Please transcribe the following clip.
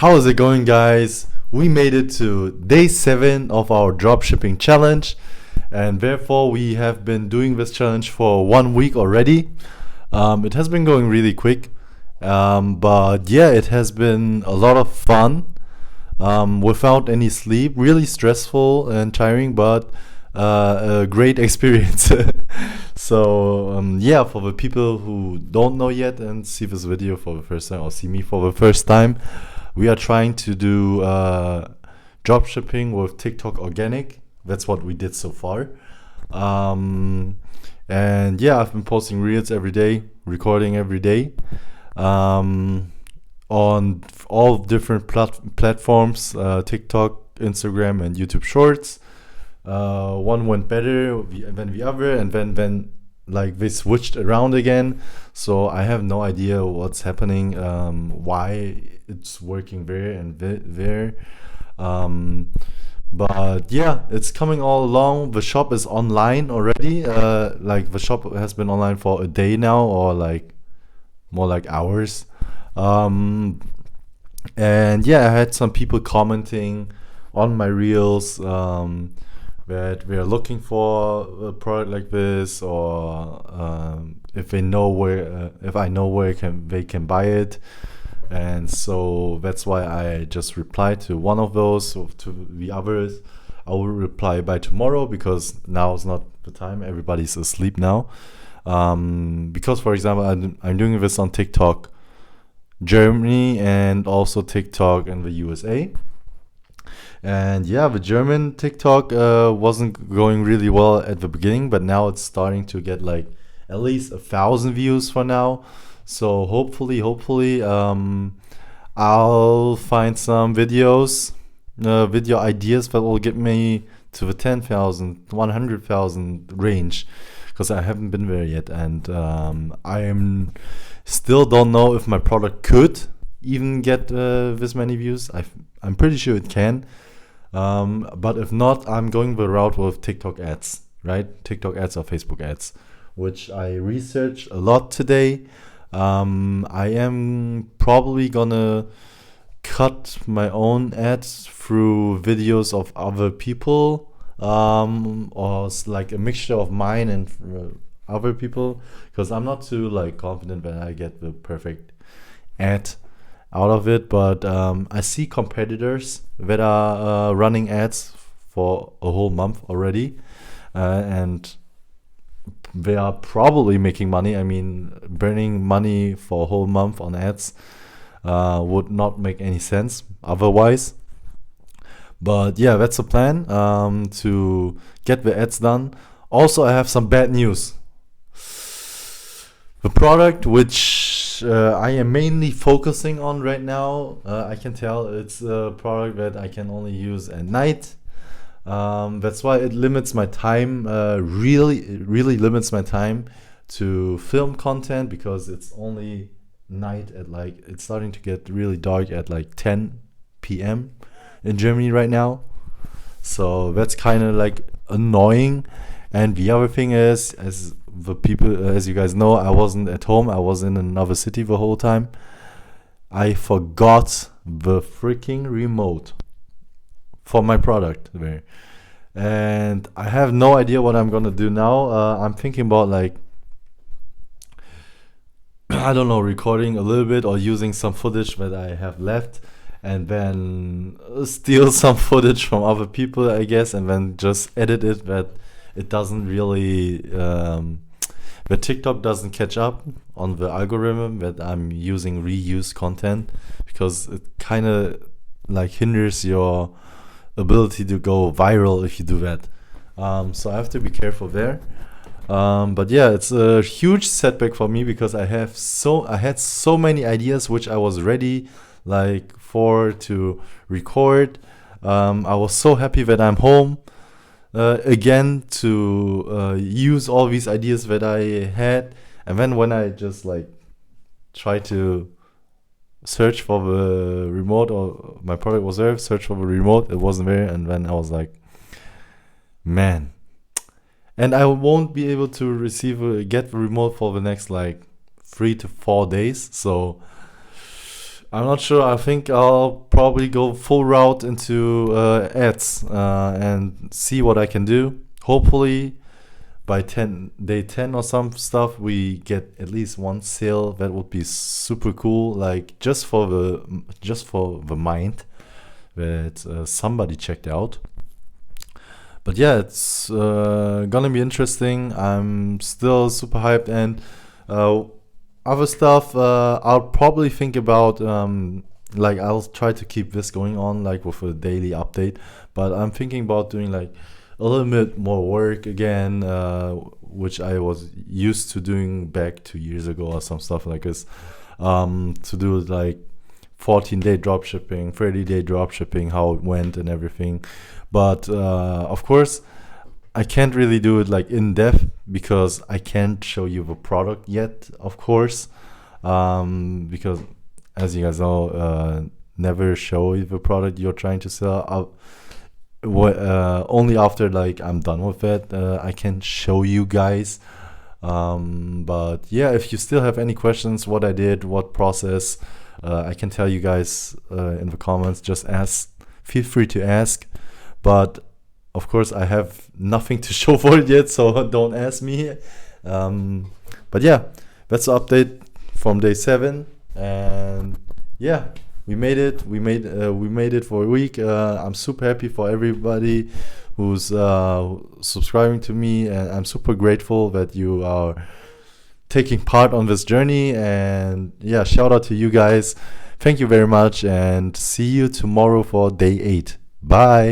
How is it going, guys? We made it to day 7 of our dropshipping challenge, and therefore we have been doing this challenge for 1 week already. It has been going really quick, but yeah, it has been a lot of fun without any sleep. Really stressful and tiring, but a great experience. Yeah, for the people who don't know yet and see this video for the first time or see me for the first time, we are trying to do dropshipping with TikTok organic. That's what we did so far. And yeah, I've been posting reels every day, recording every day, on all different platforms, TikTok, Instagram, and YouTube Shorts. One went better than the other, and then like they switched around again. So I have no idea what's happening, why it's working there and there. But yeah, it's coming all along. The shop is online already. Like the shop has been online for a day now, or like more like hours. And yeah, I had some people commenting on my reels that we are looking for a product like this, or if they know where, if I know where they can buy it. And so that's why I just replied to one of those. So to the others, I will reply by tomorrow, because now is not the time. Everybody's asleep now. Because, for example, I'm doing this on TikTok Germany and also TikTok in the USA. And yeah, the German TikTok wasn't going really well at the beginning, but now it's starting to get like at least 1,000 views for now. So hopefully, I'll find some video ideas that will get me to the 10,000, 100,000 range, because I haven't been there yet, and I am still don't know if my product could even get this many views. I'm pretty sure it can, but if not, I'm going the route with TikTok ads, right? TikTok ads or Facebook ads, which I researched a lot today. I am probably gonna cut my own ads through videos of other people, or like a mixture of mine and other people, because I'm not too like confident that I get the perfect ad out of it. But I see competitors that are running ads for a whole month already, and they are probably making money. I mean, burning money for a whole month on ads would not make any sense otherwise. But yeah, that's the plan, to get the ads done. Also, I have some bad news. The product which I am mainly focusing on right now, I can tell it's a product that I can only use at night. That's why it limits my time, really limits my time to film content, because it's only night at like, it's starting to get really dark at like 10 p.m. in Germany right now. So that's kind of like annoying. And the other thing is, as you guys know, I wasn't at home. I was in another city the whole time. I forgot the freaking remote for my product there, and I have no idea what I'm gonna do now. I'm thinking about like I don't know, recording a little bit or using some footage that I have left, and then steal some footage from other people, I guess, and then just edit it that it doesn't really the TikTok doesn't catch up on the algorithm that I'm using reused content, because it kind of like hinders your ability to go viral if you do that. So I have to be careful there. But yeah, it's a huge setback for me, because I had so many ideas which I was ready like for to record. I was so happy that I'm home again to use all these ideas that I had, and then when I just like try to search for the remote, or my product was there, search for the remote, it wasn't there, and then I was like, man. And I won't be able to get the remote for the next like 3 to 4 days. So I'm not sure. I think I'll probably go full route into ads and see what I can do. Hopefully, by day 10 or some stuff, we get at least one sale. That would be super cool. Like just for the mind that somebody checked out. But yeah, it's gonna be interesting. I'm still super hyped, and uh, other stuff I'll probably think about. Like I'll try to keep this going on, like with a daily update. But I'm thinking about doing like a little bit more work again, which I was used to doing back 2 years ago or some stuff like this. To do like 14-day dropshipping, 30-day dropshipping, how it went and everything. But of course, I can't really do it like in depth because I can't show you the product yet, of course. Because as you guys know, never show you the product you're trying to sell. Only after like I'm done with it, I can show you guys. But yeah, if you still have any questions, what I did, what process, I can tell you guys in the comments. Just ask. Feel free to ask. But of course, I have nothing to show for it yet, so don't ask me. But yeah, that's the update from day 7, and yeah, we made it. We made it for a week. I'm super happy for everybody who's subscribing to me, and I'm super grateful that you are taking part on this journey. And yeah, shout out to you guys. Thank you very much, and see you tomorrow for day 8. Bye.